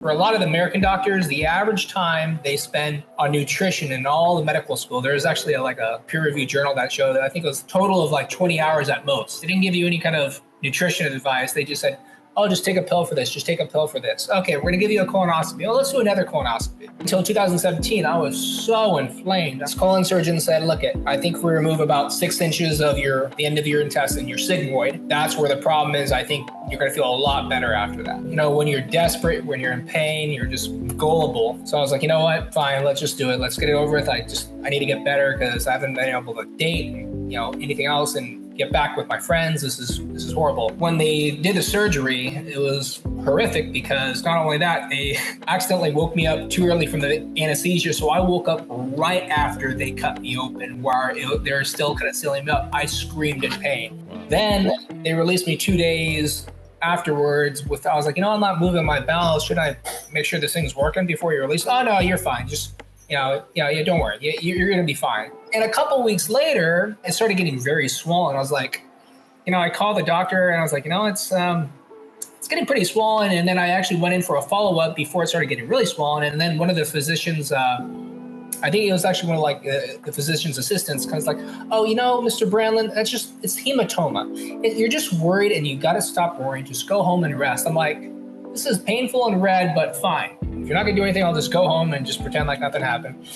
For a lot of the American doctors, the average time they spend on nutrition in all the medical school, there's actually a peer-reviewed journal that showed that I think it was a total of 20 hours at most. They didn't give you any kind of nutrition advice. They just said, oh, just take a pill for this. Just take a pill for this. Okay, we're going to give you a colonoscopy. Oh, let's do another colonoscopy. Until 2017, I was so inflamed. This colon surgeon said, look, I think if we remove about 6 inches of the end of your intestine, your sigmoid, that's where the problem is. I think you're going to feel a lot better after that. When you're desperate, when you're in pain, you're just gullible. So I was like, you know what? Fine, let's just do it. Let's get it over with. I need to get better because I haven't been able to date, anything else and get back with my friends. This is horrible. When they did the surgery, it was horrific because not only that, they accidentally woke me up too early from the anesthesia. So I woke up right after they cut me open while they're still kind of sealing me up. I screamed in pain. Wow. Then they released me 2 days afterwards I was like, I'm not moving my bowels. Should I make sure this thing's working before you're released? Oh, no, you're fine. Just don't worry. You're going to be fine. And a couple weeks later, it started getting very swollen. I was like, I called the doctor and I was like, it's getting pretty swollen. And then I actually went in for a follow-up before it started getting really swollen. And then one of the physicians, I think it was actually one of the physician's assistants, kind of like, oh, Mr. Brandlin, it's hematoma. You're just worried and you got to stop worrying. Just go home and rest. I'm like, this is painful and red, but fine. If you're not going to do anything, I'll just go home and just pretend like nothing happened.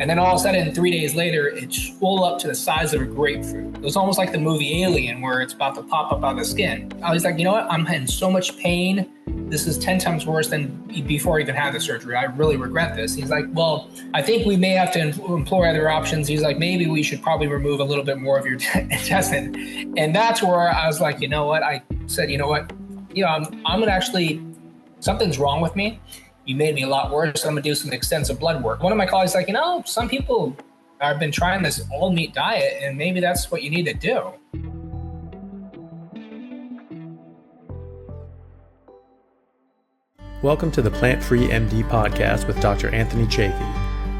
And then all of a sudden, 3 days later, it swelled up to the size of a grapefruit. It was almost like the movie Alien, where it's about to pop up out of the skin. I was like, you know what? I'm in so much pain. This is 10 times worse than before I even had the surgery. I really regret this. He's like, well, I think we may have to employ other options. He's like, maybe we should probably remove a little bit more of your intestine. And that's where I was like, you know what? I said, I'm going to actually, something's wrong with me. You made me a lot worse. So I'm going to do some extensive blood work. One of my colleagues like, some people have been trying this all meat diet and maybe that's what you need to do. Welcome to the Plant-Free MD podcast with Dr. Anthony Chaffee,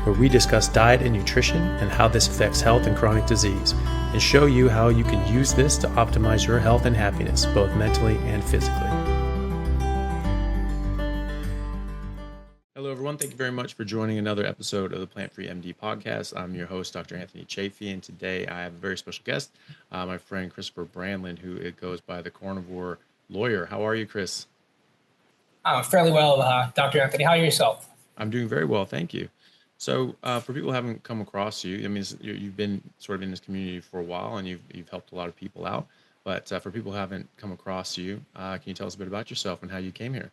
where we discuss diet and nutrition and how this affects health and chronic disease, and show you how you can use this to optimize your health and happiness, both mentally and physically. Hello, everyone. Thank you very much for joining another episode of the Plant-Free MD podcast. I'm your host, Dr. Anthony Chaffee, and today I have a very special guest, my friend Christopher Brandlin, who goes by the Carnivore lawyer. How are you, Chris? Fairly well, Dr. Anthony. How are you yourself? I'm doing very well, thank you. So for people who haven't come across you, I mean, you've been sort of in this community for a while, and you've helped a lot of people out. But for people who haven't come across you, can you tell us a bit about yourself and how you came here?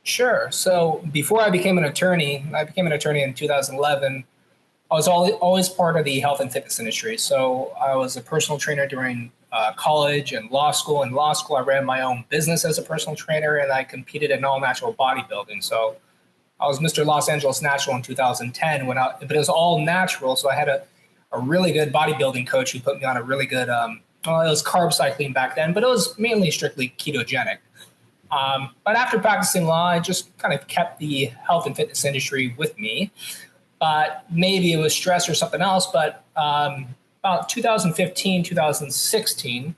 Sure. So before I became an attorney in 2011. I was always part of the health and fitness industry. So I was a personal trainer during college and law school. In law school, I ran my own business as a personal trainer, and I competed in all-natural bodybuilding. So I was Mr. Los Angeles Natural in 2010, but it was all natural. So I had a really good bodybuilding coach who put me on a really good, it was carb cycling back then, but it was mainly strictly ketogenic. But after practicing law, I just kind of kept the health and fitness industry with me. But maybe it was stress or something else. But about 2015, 2016,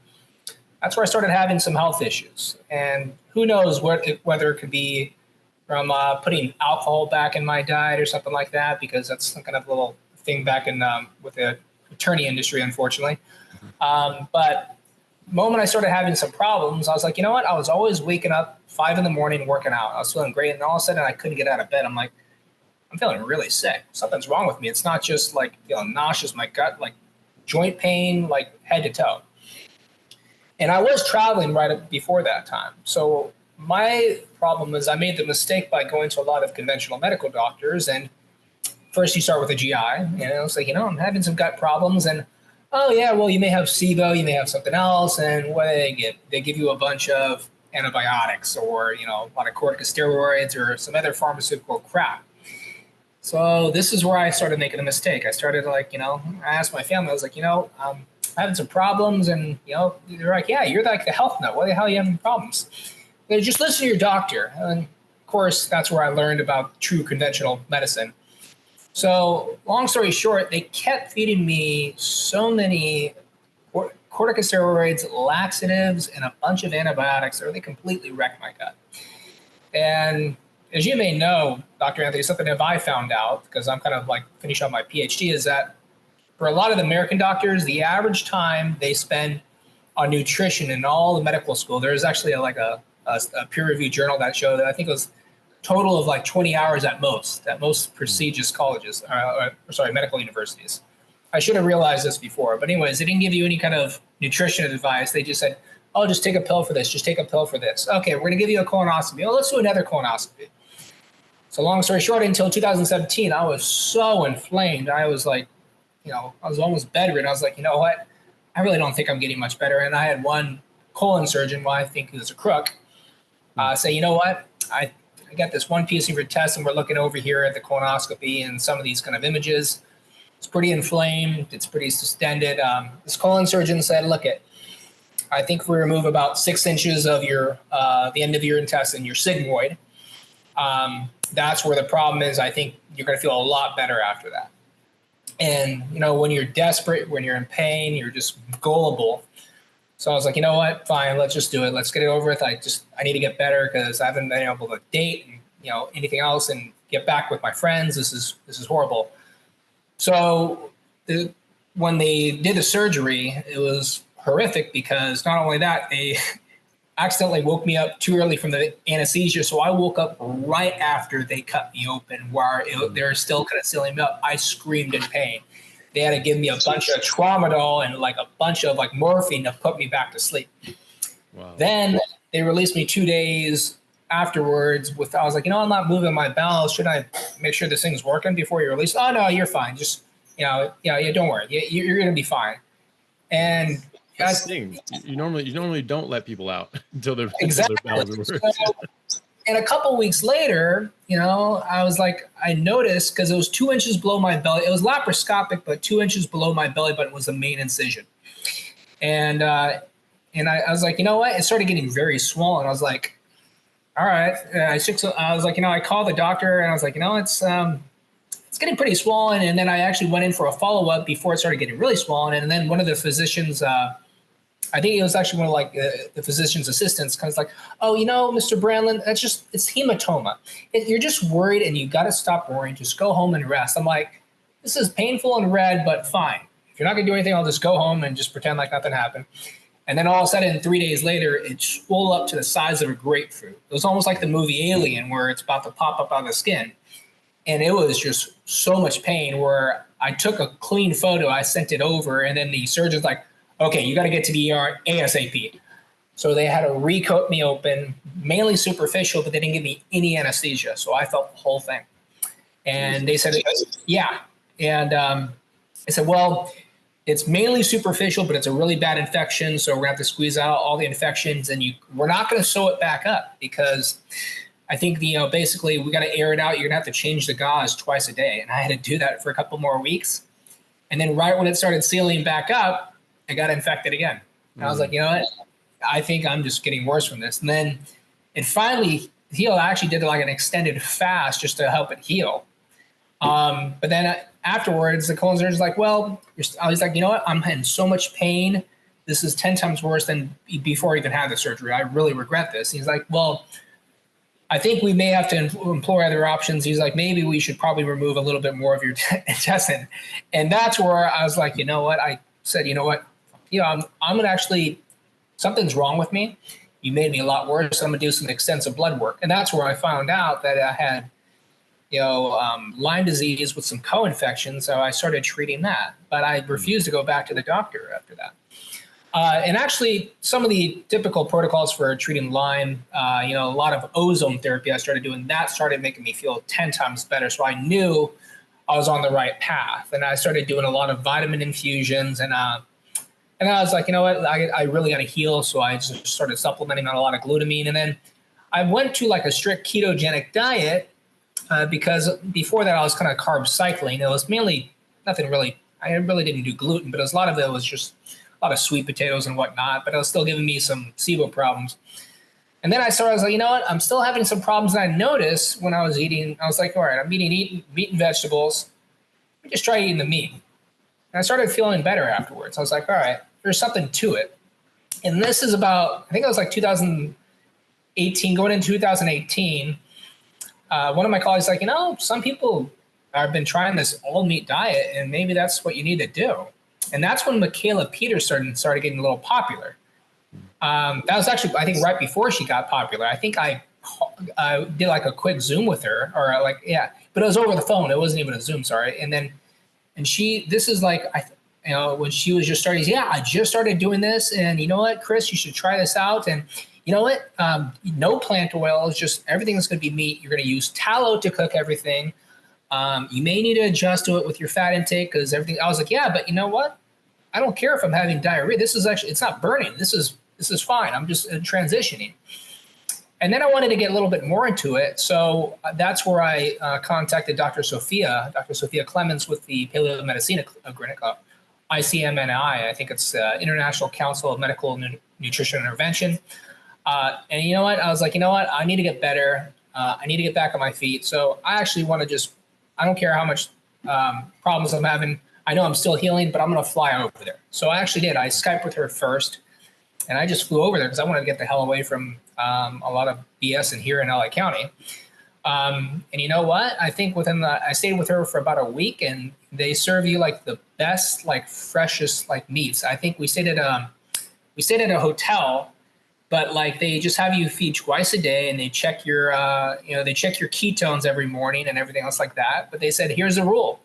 that's where I started having some health issues. And who knows whether it could be from putting alcohol back in my diet or something like that, because that's some kind of little thing back in with the attorney industry, unfortunately. But the moment I started having some problems, I was like, you know what? I was always waking up 5 a.m. working out. I was feeling great. And all of a sudden I couldn't get out of bed. I'm like, I'm feeling really sick. Something's wrong with me. It's not just like feeling nauseous, my gut, like joint pain, like head to toe. And I was traveling right before that time. So my problem is I made the mistake by going to a lot of conventional medical doctors. And first you start with a GI. And I was like, I'm having some gut problems. And, oh, yeah, well, you may have SIBO, you may have something else. And what do they give? They give you a bunch of antibiotics or, a lot of corticosteroids or some other pharmaceutical crap. So this is where I started making a mistake. I started I asked my family, I was like, I'm having some problems. And, they're like, yeah, you're like the health nut. Why the hell are you having problems? They just listen to your doctor. And of course, that's where I learned about true conventional medicine. So long story short, they kept feeding me so many corticosteroids, laxatives, and a bunch of antibiotics that really completely wrecked my gut. And as you may know, Dr. Anthony, something that I found out, because I'm kind of like finishing up my PhD, is that for a lot of the American doctors, the average time they spend on nutrition in all the medical school, there's actually a peer-reviewed journal that showed that I think it was total of like 20 hours at most prestigious colleges, medical universities. I should have realized this before, but anyways, they didn't give you any kind of nutrition advice. They just said, oh, just take a pill for this. Just take a pill for this. Okay, we're going to give you a colonoscopy. Oh, let's do another colonoscopy. So long story short, until 2017, I was so inflamed. I was like, I was almost bedridden. I was like, you know what? I really don't think I'm getting much better. And I had one colon surgeon, who I think is a crook, say, you know what? I got this one piece of your test, and we're looking over here at the colonoscopy and some of these kind of images. It's pretty inflamed. It's pretty distended. This colon surgeon said, look, I think if we remove about 6 inches of your the end of your intestine, your sigmoid, that's where the problem is. I think you're going to feel a lot better after that. And, when you're desperate, when you're in pain, you're just gullible. So I was like, you know what? Fine, let's just do it. Let's get it over with. I need to get better because I haven't been able to date and, anything else and get back with my friends. This is horrible. So when they did the surgery, it was horrific because not only that, they accidentally woke me up too early from the anesthesia. So I woke up right after they cut me open while they were still kind of sealing me up. I screamed in pain. They had to give me a bunch of tramadol and like a bunch of like morphine to put me back to sleep. Wow. Then they released me 2 days afterwards I was like, I'm not moving my bowels. Should I make sure this thing's working before you're released? Oh, no, you're fine. Just, don't worry. You're going to be fine. And that's the thing. You normally don't let people out until their bowels are working. And a couple weeks later, I was like, I noticed because it was 2 inches below my belly. It was laparoscopic, but 2 inches below my belly button was the main incision. And I was like, you know what? It started getting very swollen. I was like, all right. I was like, I called the doctor and I was like, it's getting pretty swollen. And then I actually went in for a follow-up before it started getting really swollen. And then one of the physicians, I think it was actually one of like the physician's assistants, kind of like, oh, Mr. Brandlin, it's hematoma. You're just worried and you got to stop worrying. Just go home and rest. I'm like, this is painful and red, but fine. If you're not going to do anything, I'll just go home and just pretend like nothing happened. And then all of a sudden, 3 days later, it swelled up to the size of a grapefruit. It was almost like the movie Alien, where it's about to pop up out of the skin. And it was just so much pain where I took a clean photo, I sent it over, and then the surgeon's like, okay, you got to get to the ER ASAP. So they had to recoat me open, mainly superficial, but they didn't give me any anesthesia. So I felt the whole thing. And they said, yeah. And I said, well, it's mainly superficial, but it's a really bad infection. So we're going to have to squeeze out all the infections and we're not going to sew it back up because I think, basically we got to air it out. You're going to have to change the gauze twice a day. And I had to do that for a couple more weeks. And then right when it started sealing back up, I got infected again. And I was like, you know what? I think I'm just getting worse from this. And then it finally healed. I actually did like an extended fast just to help it heal. But then afterwards, the colon surgeon's like, well, I was like, you know what? I'm in so much pain. This is 10 times worse than before I even had the surgery. I really regret this. And he's like, well, I think we may have to employ other options. He's like, maybe we should probably remove a little bit more of your intestine. And that's where I was like, you know what? I said, you know what? I'm going to actually, something's wrong with me. You made me a lot worse. I'm going to do some extensive blood work. And that's where I found out that I had, Lyme disease with some co-infections. So I started treating that, but I refused to go back to the doctor after that. And actually some of the typical protocols for treating Lyme, a lot of ozone therapy I started doing, that started making me feel 10 times better. So I knew I was on the right path. And I started doing a lot of vitamin infusions and I was like, you know what, I really got to heal. So I just started supplementing on a lot of glutamine. And then I went to like a strict ketogenic diet because before that I was kind of carb cycling. It was mainly nothing really, I really didn't do gluten, but a lot of it was just a lot of sweet potatoes and whatnot, but it was still giving me some SIBO problems. And then I was like, you know what, I'm still having some problems. And I noticed when I was eating, I was like, all right, I'm eating meat and vegetables. Let me just try eating the meat. And I started feeling better afterwards. I was like, all right, there's something to it. And this is about, I think it was like 2018, going into 2018. one of my colleagues like, some people have been trying this all meat diet, and maybe that's what you need to do. And that's when Michaela Peters started getting a little popular. That was actually, I think, right before she got popular. I think I did like a quick Zoom with her, but it was over the phone. It wasn't even a Zoom, sorry. And this is like, when she was just starting, I just started doing this, and you know what, Chris, you should try this out. And you know what, no plant oil, is just everything is going to be meat. You're going to use tallow to cook everything. You may need to adjust to it with your fat intake because everything. I was like, yeah, but you know what? I don't care if I'm having diarrhea. This is actually, it's not burning. This is fine. I'm just transitioning. And then I wanted to get a little bit more into it. So that's where I contacted Dr. Sophia Clemens with the Paleomedicina Clinic, ICMNI. I think it's International Council of Medical Nutrition Intervention. And you know what? I was like, I need to get better. I need to get back on my feet. So I actually want to I don't care how much problems I'm having. I know I'm still healing, but I'm going to fly over there. So I actually did. I Skyped with her first, and I just flew over there because I wanted to get the hell away from a lot of BS in here in LA County. And you know what? I think I stayed with her for about a week, and they serve you like the best, like freshest, like meats. I think we stayed at a hotel, but like they just have you feed twice a day, and they check your ketones every morning and everything else like that. But they said, here's the rule: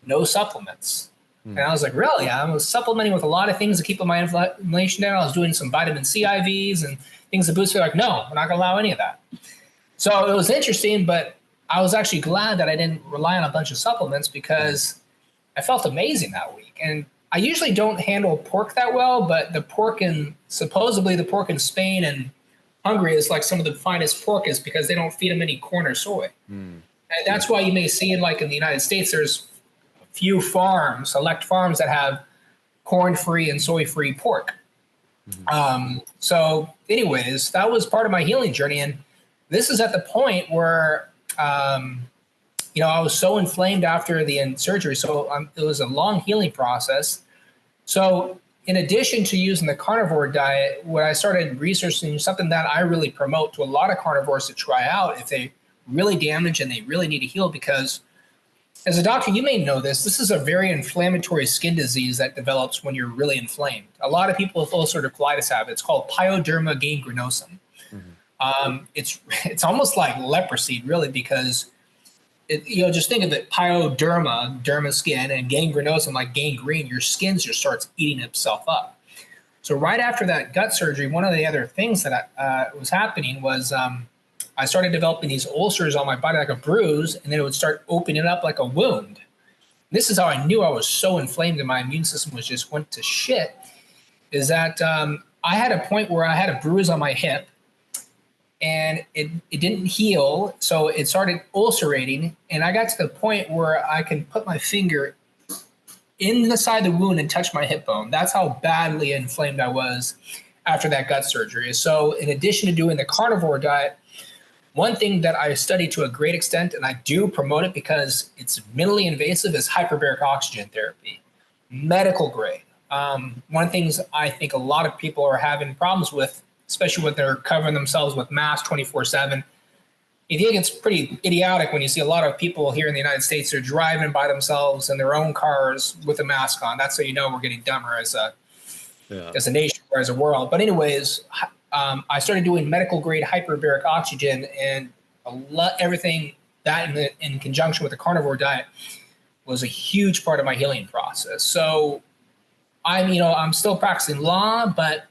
no supplements. And I was like, really? I was supplementing with a lot of things to keep my inflammation down. I was doing some vitamin C IVs and things to boost it. Like, no, we're not going to allow any of that. So it was interesting, but I was actually glad that I didn't rely on a bunch of supplements because I felt amazing that week. And I usually don't handle pork that well, but supposedly the pork in Spain and Hungary is like some of the finest pork is because they don't feed them any corn or soy. And that's why you may see in the United States, there's few select farms that have corn-free and soy-free pork. So anyways, that was part of my healing journey. And this is at the point where, I was so inflamed after the surgery. So it was a long healing process. So in addition to using the carnivore diet, what I started researching something that I really promote to a lot of carnivores to try out if they really damage and they really need to heal, because as a doctor, you may know this is a very inflammatory skin disease that develops when you're really inflamed. A lot of people with ulcerative colitis have it. It's called pyoderma gangrenosum. It's almost like leprosy, really, because just think of it: pyoderma, derma skin, and gangrenosum, like gangrene. Your skin just starts eating itself up. So right after that gut surgery, one of the other things that was happening was I started developing these ulcers on my body, like a bruise, and then it would start opening up like a wound. This is how I knew I was so inflamed and my immune system went to shit, is that I had a point where I had a bruise on my hip, and it didn't heal, so it started ulcerating, and I got to the point where I can put my finger in the side of the wound and touch my hip bone. That's how badly inflamed I was after that gut surgery. So in addition to doing the carnivore diet, one thing that I study to a great extent, and I do promote it because it's minimally invasive, is hyperbaric oxygen therapy, medical grade. One of the things I think a lot of people are having problems with, especially when they're covering themselves with masks 24/7. You think it's pretty idiotic when you see a lot of people here in the United States are driving by themselves in their own cars with a mask on. That's how you know we're getting dumber as a nation or as a world. But anyways, I started doing medical grade hyperbaric oxygen, and everything that in conjunction with the carnivore diet was a huge part of my healing process. So I'm still practicing law, but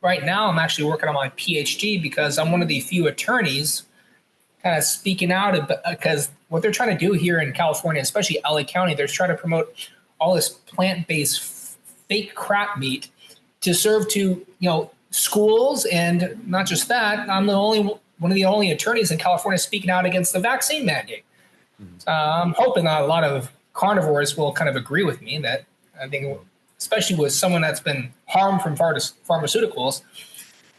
right now I'm actually working on my PhD because I'm one of the few attorneys kind of speaking out because what they're trying to do here in California, especially LA County, they're trying to promote all this plant-based fake crap meat to serve to, schools. And not just that, I'm one of the only attorneys in California speaking out against the vaccine mandate. I'm hoping that a lot of carnivores will kind of agree with me that I think, especially with someone that's been harmed from pharmaceuticals,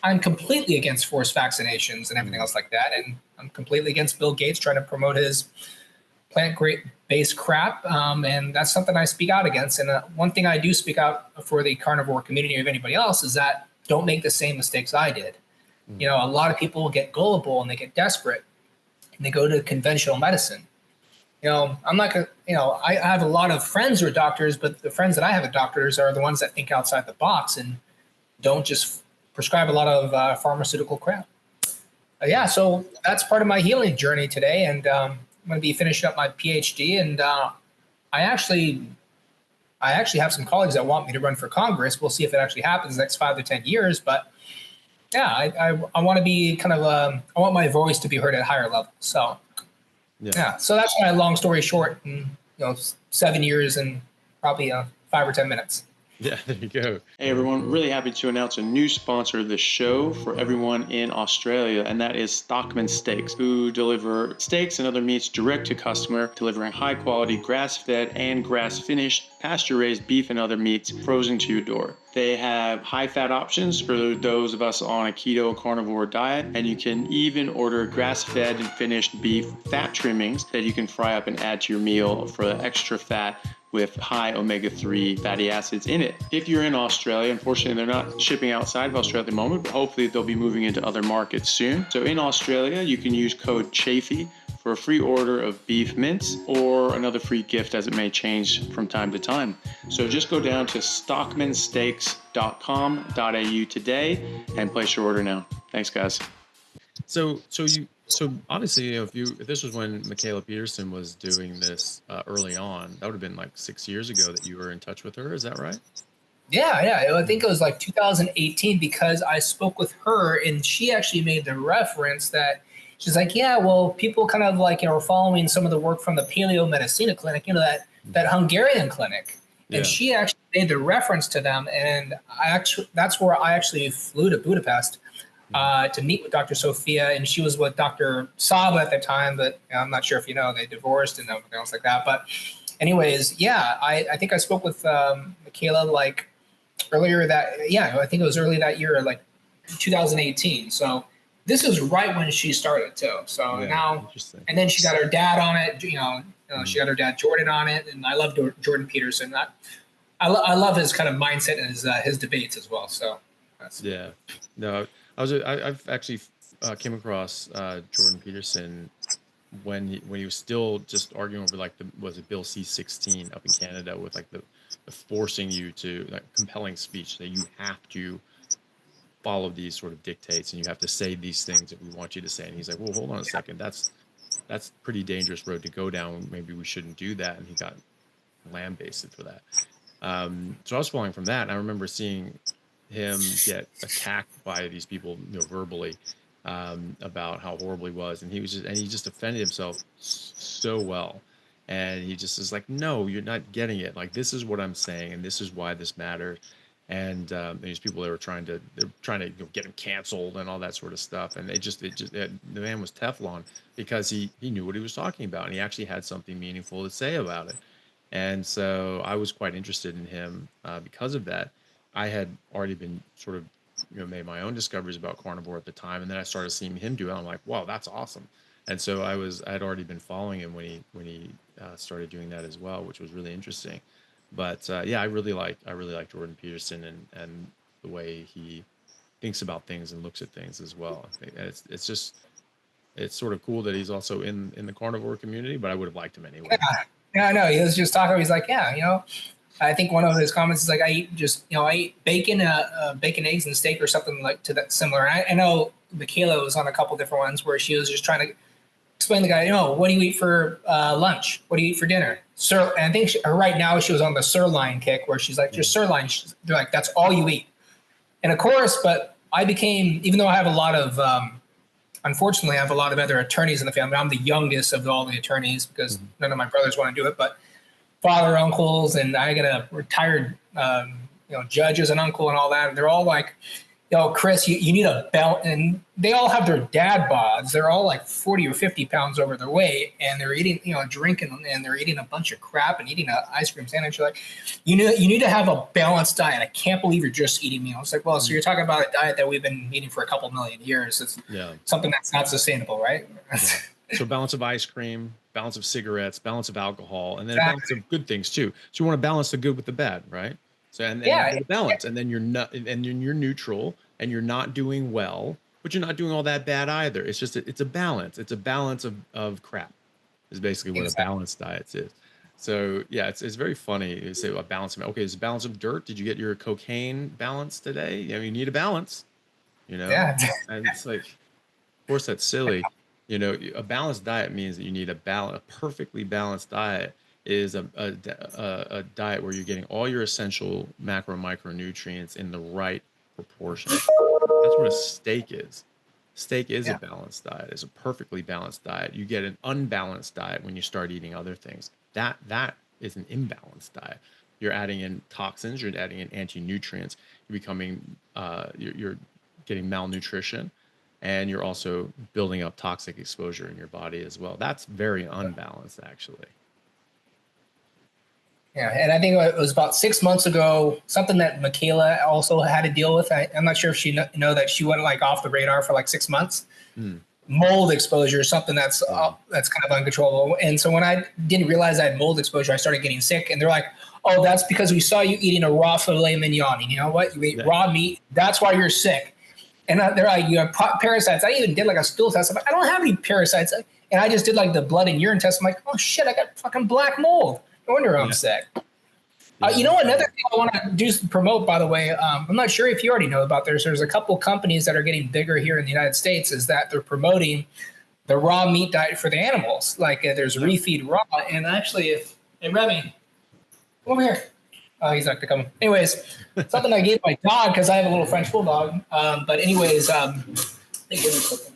I'm completely against forced vaccinations and everything else like that. And I'm completely against Bill Gates trying to promote his plant-based crap. And that's something I speak out against. And one thing I do speak out for the carnivore community of anybody else is that don't make the same mistakes I did. A lot of people get gullible and they get desperate. and they go to conventional medicine. I'm not going to, I have a lot of friends who are doctors, but the friends that I have as doctors are the ones that think outside the box and don't just prescribe a lot of pharmaceutical crap. Yeah, so that's part of my healing journey today. And I'm going to be finishing up my PhD. And I actually have some colleagues that want me to run for Congress. We'll see if it actually happens in the next 5 to 10 years. But yeah, I want to be kind of, I want my voice to be heard at a higher level. So yeah, so that's my long story short, in 7 years and probably 5 or 10 minutes. Yeah, there you go. Hey everyone, really happy to announce a new sponsor of the show for everyone in Australia, and that is Stockman Steaks, who deliver steaks and other meats direct to customer, delivering high quality grass-fed and grass-finished pasture-raised beef and other meats frozen to your door. They have high-fat options for those of us on a keto or carnivore diet, and you can even order grass-fed and finished beef fat trimmings that you can fry up and add to your meal for the extra fat with high omega-3 fatty acids in it. If you're in Australia, unfortunately they're not shipping outside of Australia at the moment, but hopefully they'll be moving into other markets soon. So in Australia, you can use code Chaffee for a free order of beef mince or another free gift as it may change from time to time. So just go down to stockmansteaks.com.au today and place your order now. Thanks, guys. So obviously, if this was when Michaela Peterson was doing this early on, that would have been like 6 years ago that you were in touch with her. Is that right? Yeah. I think it was like 2018 because I spoke with her and she actually made the reference that she's like, yeah, well, people kind of like, are following some of the work from the Paleo Medicina clinic, that Hungarian clinic. And Yeah. she actually made the reference to them. And that's where I actually flew to Budapest to meet with Dr. Sophia, and she was with Dr. Saba at the time, but I'm not sure if they divorced and everything else like that. But anyways, yeah, I think I spoke with Michaela like earlier I think it was early that year, like 2018. So this is right when she started too. So now, and then she got her dad on it, she got her dad Jordan on it, and I love Jordan Peterson. I love his kind of mindset and his debates as well. So I've actually came across Jordan Peterson when he was still just arguing over was it Bill C-16 up in Canada with like the forcing you to compelling speech that you have to follow these sort of dictates and you have to say these things that we want you to say. And he's like, well, hold on a second, that's pretty dangerous road to go down. Maybe we shouldn't do that. And he got lambasted for that. So I was following from that, and I remember seeing him get attacked by these people, verbally, about how horrible he was, and he just defended himself so well, and he just is like, no, you're not getting it. Like, this is what I'm saying, and this is why this matters. And these people that were trying to get him canceled and all that sort of stuff, and the man was Teflon because he knew what he was talking about, and he actually had something meaningful to say about it. And so I was quite interested in him because of that. I had already been sort of, made my own discoveries about carnivore at the time, and then I started seeing him do it. I'm like, wow, that's awesome. And so I had already been following him when he started doing that as well, which was really interesting. But I really like Jordan Peterson and the way he thinks about things and looks at things as well. I think it's sort of cool that he's also in the carnivore community, but I would have liked him anyway. Yeah, I know. He was just talking. He's like, I think one of his comments is like, I eat bacon, eggs, and steak or something like to that similar. And I know Michaela was on a couple different ones where she was just trying to explain to the guy, what do you eat for lunch? What do you eat for dinner? And I think right now she was on the sirloin kick where she's like, just sirloin. They're like, that's all you eat. And of course, but I became, even though I have a lot of, unfortunately, I have a lot of other attorneys in the family. I'm the youngest of all the attorneys because none of my brothers want to do it, but father, uncles, and I got a retired, judge as an uncle and all that. And they're all like, Chris, you need a belt. And they all have their dad bods. They're all like 40 or 50 pounds over their weight. And they're eating, drinking, and they're eating a bunch of crap and eating an ice cream sandwich. You're like, you need to have a balanced diet. I can't believe you're just eating meals. It's like, well, so you're talking about a diet that we've been eating for a couple million years. It's something that's not sustainable, right? Yeah. So balance of ice cream, balance of cigarettes, balance of alcohol, and then a balance of good things too. So you want to balance the good with the bad, right? So and then balance, and then you're not, and then you're neutral, and you're not doing well, but you're not doing all that bad either. It's just it's a balance. It's a balance of crap. Is basically what a Exactly. balanced diet is. So yeah, it's very funny. You say a balance of, okay, it's a balance of dirt. Did you get your cocaine balance today? You know, you need a balance, you know? Yeah. And it's like, of course, that's silly. You know, a balanced diet means that you need a perfectly balanced diet is a diet where you're getting all your essential macro and micronutrients in the right proportion. That's what a steak is. Steak is a Yeah. balanced diet. It's a perfectly balanced diet. You get an unbalanced diet when you start eating other things. That is an imbalanced diet. You're adding in toxins. You're adding in anti-nutrients. You're becoming you're getting malnutrition, and you're also building up toxic exposure in your body as well. That's very unbalanced, actually. Yeah, and I think it was about 6 months ago, something that Michaela also had to deal with. I'm not sure if she know that she went like off the radar for like 6 months. Mm. Mold exposure, something that's Wow. that's kind of uncontrollable. And so when I didn't realize I had mold exposure, I started getting sick. And they're like, "Oh, that's because we saw you eating a raw filet mignon. And you know what? You ate Yeah. raw meat. That's why you're sick." And they're like, "You have parasites." I even did like a stool test. I'm like, "I don't have any parasites." And I just did like the blood and urine test. I'm like, "Oh shit, I got fucking black mold. No wonder I'm Yeah. sick." Yeah. You know, another thing I want to do is promote, by the way, I'm not sure if you already know about this. There's a couple companies that are getting bigger here in the United States, is that they're promoting the raw meat diet for the animals. Like there's Yeah. Refeed Raw. And actually, hey, Remy, come over here. Oh, he's not going to come. Anyways, something I gave my dog because I have a little French bulldog. But anyways, they give me something.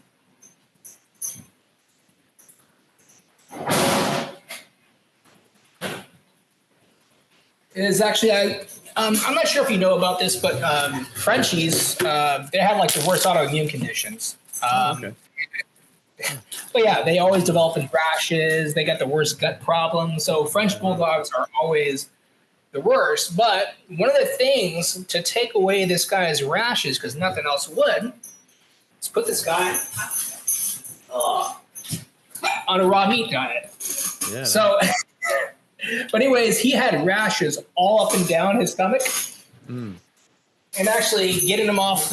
Is actually I'm not sure if you know about this, but Frenchies they have like the worst autoimmune conditions. Oh, okay. But yeah, they always develop in rashes. They got the worst gut problems. So French bulldogs are always the worst. But one of the things to take away this guy's rashes, because nothing else would, is put this guy on a raw meat diet. Yeah. So, but anyways, he had rashes all up and down his stomach. Mm. And actually getting him off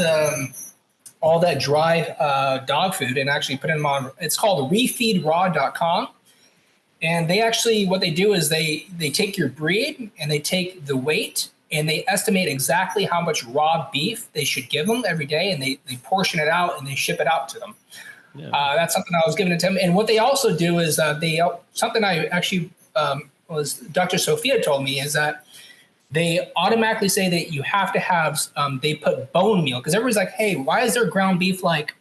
all that dry dog food and actually putting them on, it's called refeedraw.com. And they actually, what they do is they take your breed and they take the weight and they estimate exactly how much raw beef they should give them every day. And they portion it out and they ship it out to them. Yeah. That's something I was giving it to them. And what they also do is something I actually was Dr. Sophia told me is that they automatically say that you have to have, they put bone meal, because everybody's like, hey, why is there ground beef like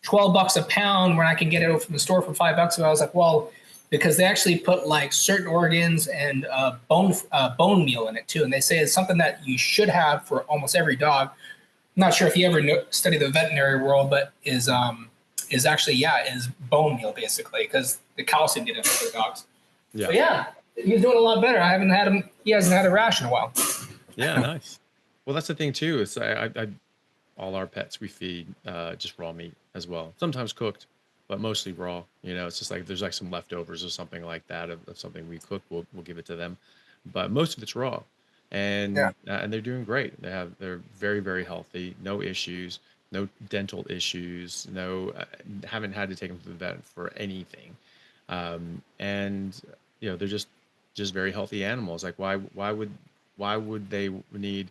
$12 a pound when I can get it from the store for $5? And I was like, well, because they actually put like certain organs and bone meal in it too. And they say it's something that you should have for almost every dog. I'm not sure if you ever study the veterinary world, but is actually, is bone meal basically, because the calcium get into the dogs. Yeah. So yeah, he's doing a lot better. I haven't had him. He hasn't had a rash in a while. Yeah, nice. Well, that's the thing too. It's I all our pets we feed just raw meat as well. Sometimes cooked, but mostly raw. You know, it's just like if there's like some leftovers or something like that of something we cook, we'll give it to them. But most of it's raw, Yeah. and they're doing great. They're very very healthy, no issues, no dental issues, no haven't had to take them to the vet for anything, and you know they're just very healthy animals. Like why would they need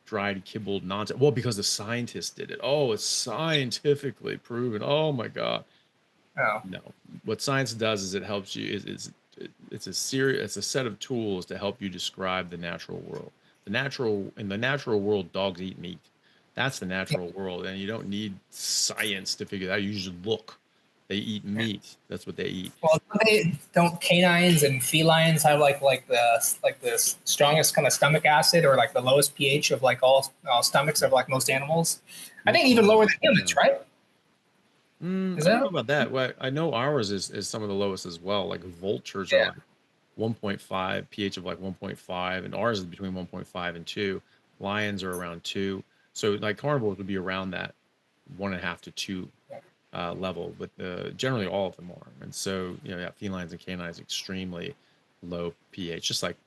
dried kibbled nonsense? Well, because the scientists did it. Oh, it's scientifically proven. Oh my God. Oh. No. What science does is it helps you it's it's a set of tools to help you describe the natural world. In the natural world, dogs eat meat. That's the natural world. And you don't need science to figure that out. You just look. They eat meat. That's what they eat. Well, don't canines and felines have like the strongest kind of stomach acid, or like the lowest pH of like all stomachs of like most animals? I think even lower than humans, right? I Is don't that? know about that. Well, I know ours is some of the lowest as well. Like vultures are Yeah. like 1.5, pH of like 1.5, and ours is between 1.5 and 2. Lions are around 2. So like carnivores would be around that 1.5 to 2 level, but generally all of them are. And so, you know, yeah, felines and canines extremely low pH, just like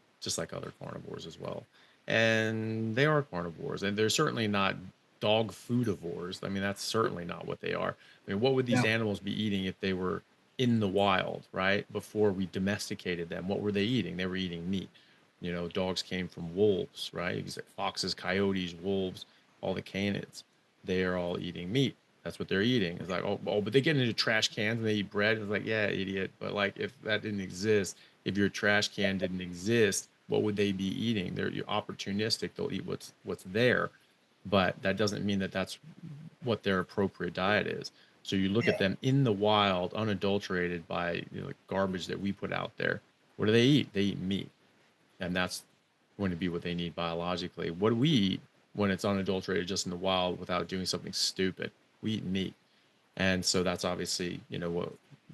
other carnivores as well. And they are carnivores, and they're certainly not dog foodivores. I mean, that's certainly not what they are. I mean, what would these animals be eating if they were in the wild, right? Before we domesticated them, what were they eating? They were eating meat. You know, dogs came from wolves, right? Foxes, coyotes, wolves, all the canids. They are all eating meat. That's what they're eating. It's like, but they get into trash cans and they eat bread. It's like, yeah, idiot. But like, if that didn't exist, if your trash can didn't exist, what would they be eating? They're opportunistic. They'll eat what's there, but that doesn't mean that that's what their appropriate diet is. So you look at them in the wild, unadulterated by the garbage that we put out there. What do they eat? They eat meat, and that's going to be what they need biologically. What do we eat when it's unadulterated just in the wild without doing something stupid? We eat meat. And so that's obviously,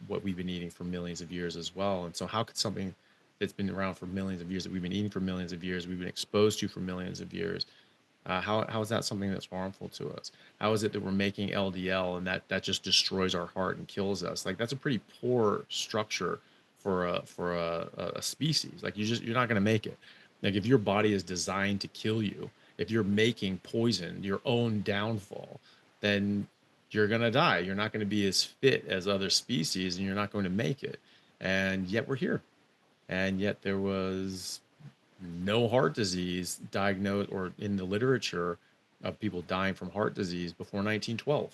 what we've been eating for millions of years as well. And so how could something that's been around for millions of years, that we've been eating for millions of years, we've been exposed to for millions of years, how is that something that's harmful to us? How is it that we're making LDL and that just destroys our heart and kills us? Like, that's a pretty poor structure for a species. Like, you're not going to make it. Like, if your body is designed to kill you, if you're making poison, your own downfall, then you're going to die. You're not going to be as fit as other species, and you're not going to make it. And yet we're here. And yet there was no heart disease diagnosed or in the literature of people dying from heart disease before 1912.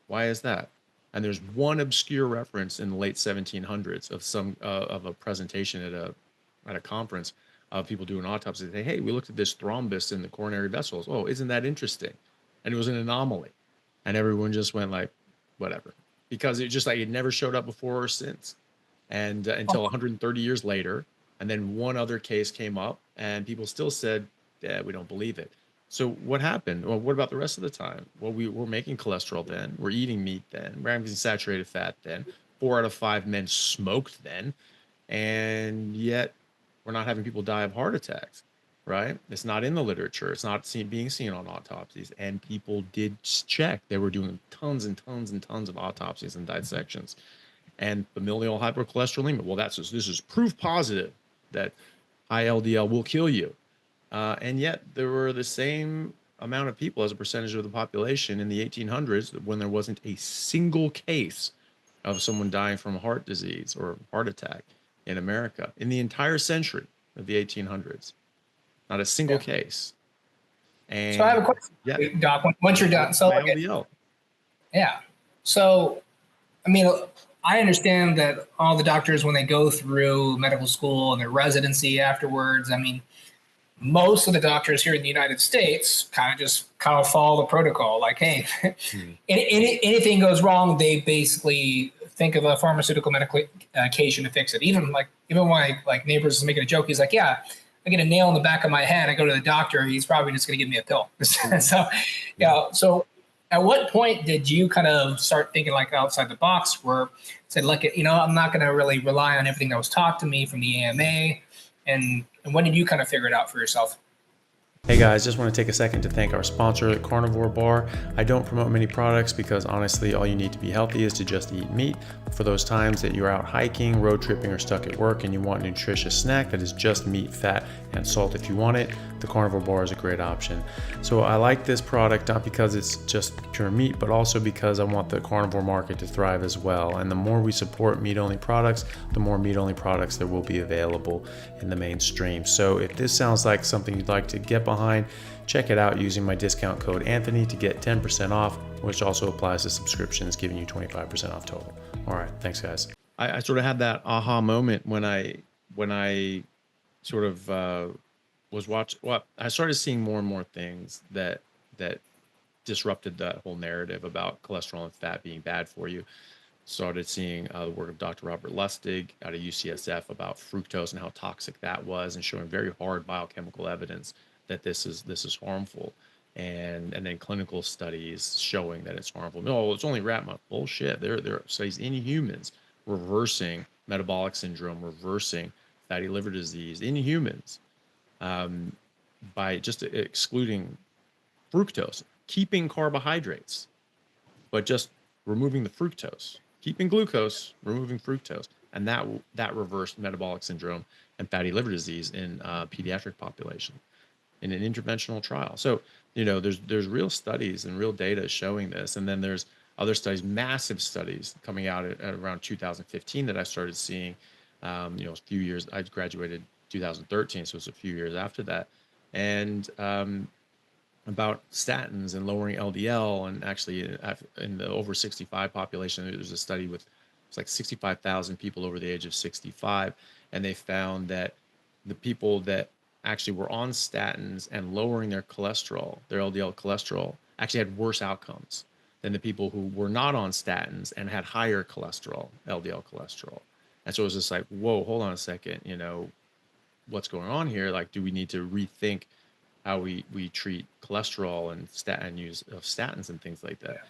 Why is that? And there's one obscure reference in the late 1700s of some of a presentation at a conference of people doing autopsies. They say, hey, we looked at this thrombus in the coronary vessels. Oh, isn't that interesting? And it was an anomaly. And everyone just went like, whatever, because it just like it never showed up before or since. And until 130 years later, and then one other case came up, and people still said, "Yeah, we don't believe it." So what happened? Well, what about the rest of the time? Well, we were making cholesterol then. We're eating meat then. We're having saturated fat then. 4 out of 5 men smoked then, and yet we're not having people die of heart attacks, right? It's not in the literature. It's not being seen on autopsies, and people did check. They were doing tons and tons and tons of autopsies and dissections. And familial hypercholesterolemia, well, this is proof positive that high LDL will kill you. And yet there were the same amount of people as a percentage of the population in the 1800s when there wasn't a single case of someone dying from heart disease or heart attack in America in the entire century of the 1800s. Not a single case. And so I have a question, Doc. Once you're done, so LDL. Yeah. So, I mean, I understand that all the doctors, when they go through medical school and their residency afterwards, I mean, most of the doctors here in the United States kind of follow the protocol. Like, hey, anything goes wrong, they basically think of a pharmaceutical medication to fix it. Even when my neighbors is making a joke, he's like, yeah, I get a nail in the back of my head, I go to the doctor, he's probably just going to give me a pill. So at what point did you kind of start thinking like outside the box, where said, look, I'm not going to really rely on everything that was taught to me from the AMA, and when did you kind of figure it out for yourself? Hey guys, just want to take a second to thank our sponsor, the Carnivore Bar. I don't promote many products because honestly, all you need to be healthy is to just eat meat. For those times that you're out hiking, road tripping, or stuck at work and you want a nutritious snack that is just meat, fat, and salt if you want it, the Carnivore Bar is a great option. So I like this product not because it's just pure meat, but also because I want the carnivore market to thrive as well. And the more we support meat-only products, the more meat-only products there will be available in the mainstream. So if this sounds like something you'd like to get behind, check it out using my discount code Anthony to get 10% off, which also applies to subscriptions, giving you 25% off total. All right, thanks guys. I sort of had that aha moment when I sort of I started seeing more and more things that disrupted that whole narrative about cholesterol and fat being bad for you. Started seeing the work of Dr. Robert Lustig out of UCSF about fructose and how toxic that was, and showing very hard biochemical evidence that this is harmful, and then clinical studies showing that it's harmful. No, it's only rat milk. Bullshit. There are studies in humans reversing metabolic syndrome, reversing fatty liver disease in humans, by just excluding fructose, keeping carbohydrates, but just removing the fructose, keeping glucose, removing fructose, and that reversed metabolic syndrome and fatty liver disease in pediatric population. in an interventional trial. So, there's real studies and real data showing this. And then there's other studies, massive studies coming out at around 2015 that I started seeing, a few years, I graduated 2013. So it's a few years after that. And, about statins and lowering LDL. And actually in the over 65 population, there's a study with it's like 65,000 people over the age of 65. And they found that the people that actually were on statins and lowering their cholesterol, their LDL cholesterol, actually had worse outcomes than the people who were not on statins and had higher cholesterol, LDL cholesterol. And so it was just like, whoa, hold on a second, what's going on here? Like, do we need to rethink how we treat cholesterol and statin use of statins and things like that? Yeah.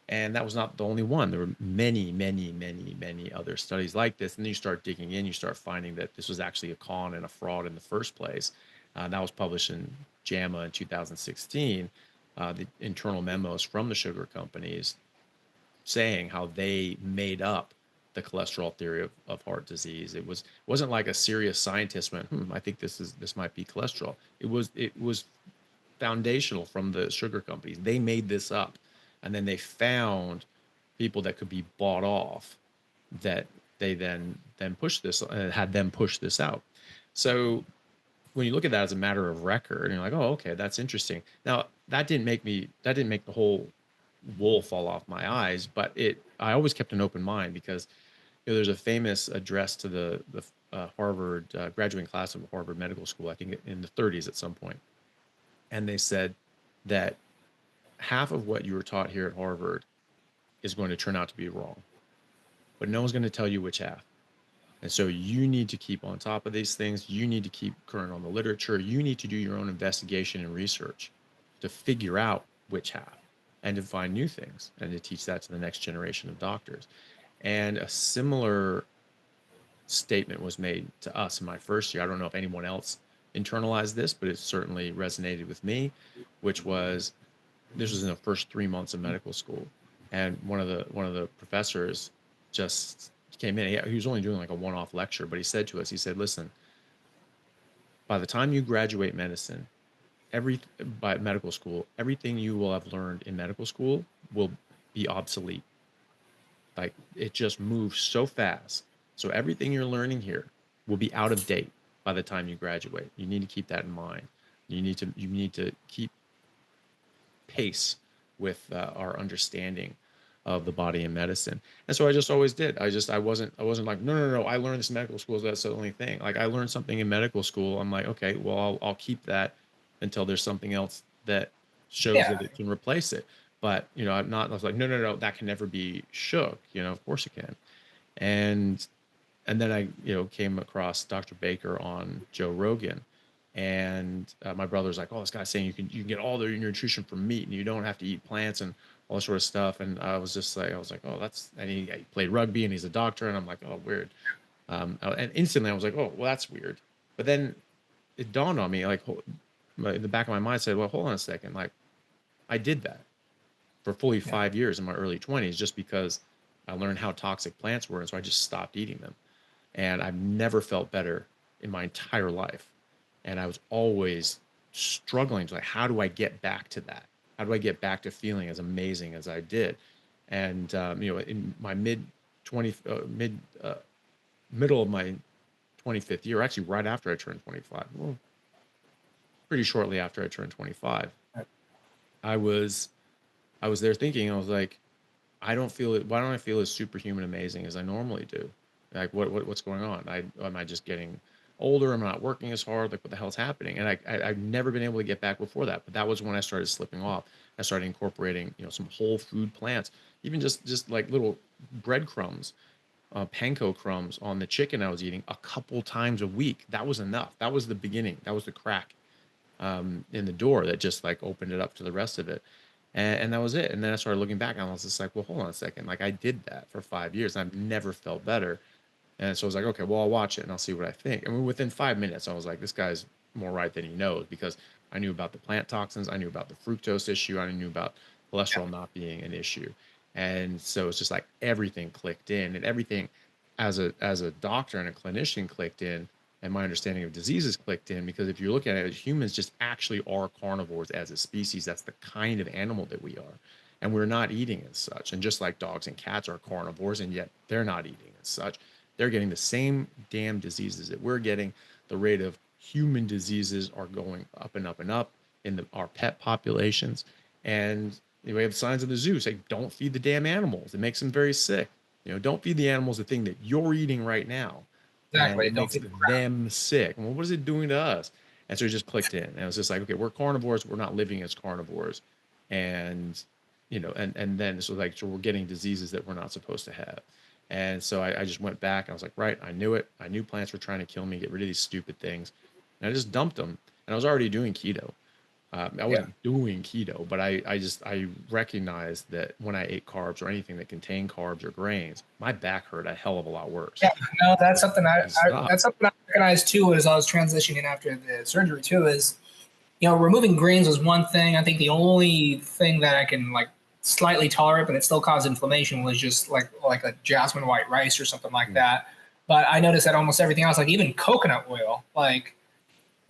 And that was not the only one. There were many, many, many, many other studies like this. And then you start digging in, you start finding that this was actually a con and a fraud in the first place. That was published in JAMA in 2016, the internal memos from the sugar companies saying how they made up the cholesterol theory of heart disease. Wasn't like a serious scientist went, I think this might be cholesterol. It was foundational from the sugar companies. They made this up. And then they found people that could be bought off that they then pushed this and had them push this out. So when you look at that as a matter of record, and you're like, oh, okay, that's interesting. Now that didn't make the whole wool fall off my eyes, but I always kept an open mind because there's a famous address to the Harvard graduating class of Harvard Medical School, I think in the 30s at some point. And they said that half of what you were taught here at Harvard is going to turn out to be wrong, but no one's going to tell you which half. And so you need to keep on top of these things. You need to keep current on the literature. You need to do your own investigation and research to figure out which half and to find new things and to teach that to the next generation of doctors. And a similar statement was made to us in my first year. I don't know if anyone else internalized this, but it certainly resonated with me, which was, this was in the first 3 months of medical school. And one of the professors just came in. He was only doing like a one-off lecture, but he said to us, he said, listen, by the time you graduate medicine, by medical school, everything you will have learned in medical school will be obsolete. Like, it just moves so fast. So everything you're learning here will be out of date by the time you graduate. You need to keep that in mind. You need to keep pace with our understanding of the body and medicine. And so I just always did. I wasn't like, no, I learned this in medical school, so that's the only thing. Like, I learned something in medical school. I'm like, okay, well, I'll keep that until there's something else that shows that it can replace it. But, I was like, no, that can never be shook. Of course it can. And then I, came across Dr. Baker on Joe Rogan. And my brother's like, oh, this guy's saying you can get all your nutrition from meat and you don't have to eat plants and all this sort of stuff. And I was like, oh, and he played rugby and he's a doctor. And I'm like, oh, weird. And instantly I was like, oh, well, that's weird. But then it dawned on me, like, in the back of my mind said, well, hold on a second. Like, I did that for fully 5 years in my early 20s just because I learned how toxic plants were. And so I just stopped eating them. And I've never felt better in my entire life. And I was always struggling to, like, how do I get back to that? How do I get back to feeling as amazing as I did? And, in my middle of my 25th year, actually right after I turned 25, well, pretty shortly after I turned 25, I was there thinking, I was like, why don't I feel as superhuman amazing as I normally do? Like, what's going on? Am I just getting older? I'm not working as hard. Like, what the hell's happening? And I've never been able to get back before that. But that was when I started slipping off. I started incorporating, some whole food plants, even just like little breadcrumbs, panko crumbs on the chicken I was eating a couple times a week. That was enough. That was the beginning. That was the crack in the door that just like opened it up to the rest of it. And that was it. And then I started looking back and I was just like, well, hold on a second. Like, I did that for 5 years. I've never felt better. And so I was like, okay, well, I'll watch it and I'll see what I think. And within 5 minutes, I was like, this guy's more right than he knows, because I knew about the plant toxins. I knew about the fructose issue. I knew about cholesterol not being an issue. And so it's just like everything clicked in, and everything as a doctor and a clinician clicked in and my understanding of diseases clicked in, because if you're looking at it, humans just actually are carnivores as a species. That's the kind of animal that we are. And we're not eating as such. And just like dogs and cats are carnivores, and yet they're not eating as such, they're getting the same damn diseases that we're getting. The rate of human diseases are going up and up and up in our pet populations. And we have signs in the zoo say, don't feed the damn animals. It makes them very sick. Don't feed the animals the thing that you're eating right now. Exactly. And it makes them sick. Well, what is it doing to us? And so it just clicked in. And it was just like, okay, we're carnivores. We're not living as carnivores. And, and then so we're getting diseases that we're not supposed to have. And so I just went back and I was like, right, I knew it. I knew plants were trying to kill me, get rid of these stupid things. And I just dumped them. And I was already doing keto. I wasn't doing keto, but I recognized that when I ate carbs or anything that contained carbs or grains, my back hurt a hell of a lot worse. Yeah, no, that's something I recognized too as I was transitioning after the surgery too. Is removing grains was one thing. I think the only thing that I can slightly tolerate, but it still caused inflammation, was just like a jasmine white rice or something like that. But I noticed that almost everything else, like even coconut oil, like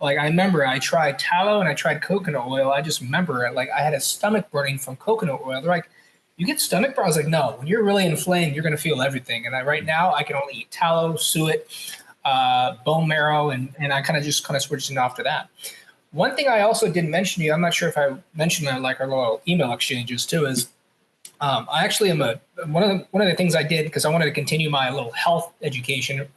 I remember I tried tallow and I tried coconut oil. I just remember it. I had a stomach burning from coconut oil. They're like, you get stomach burn? I was like, no, when you're really inflamed, you're going to feel everything. And right now I can only eat tallow, suet, bone marrow. And I kind of switched it off to that. One thing I also didn't mention to you, I'm not sure if I mentioned that, our little email exchanges too, is I actually am one of the things I did, because I wanted to continue my little health education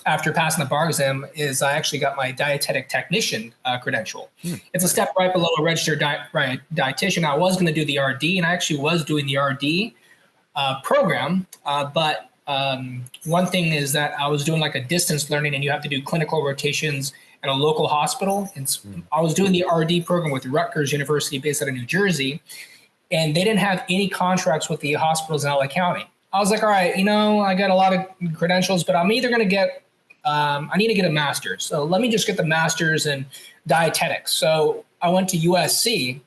after passing the bar exam, is I actually got my dietetic technician credential. It's a step right below a registered dietitian. I was going to do the RD, and I actually was doing the RD program. But one thing is that I was doing a distance learning, and you have to do clinical rotations at a local hospital. And I was doing the RD program with Rutgers University based out of New Jersey, and they didn't have any contracts with the hospitals in LA County. I was like, all right, I got a lot of credentials, but I'm either going to get I need to get a master's. So let me just get the master's in dietetics. So I went to USC,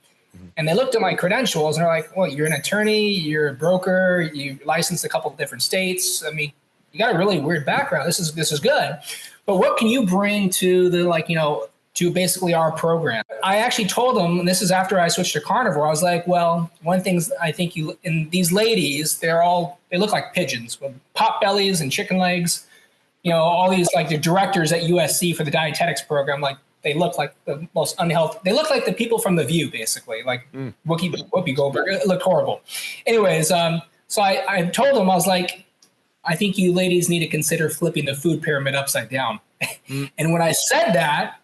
and they looked at my credentials and they're like, well, you're an attorney, you're a broker, you licensed a couple of different states. I mean, you got a really weird background. This is good. But what can you bring to the, to basically our program? I actually told them, and this is after I switched to carnivore, I was like, well, one thing I think and these ladies, they look like pigeons with pot bellies and chicken legs. All these the directors at USC for the dietetics program, they look like the most unhealthy. They look like the people from The View, basically, Whoopi Goldberg. It looked horrible. Anyways, so I told them, I was like, I think you ladies need to consider flipping the food pyramid upside down. And when I said that,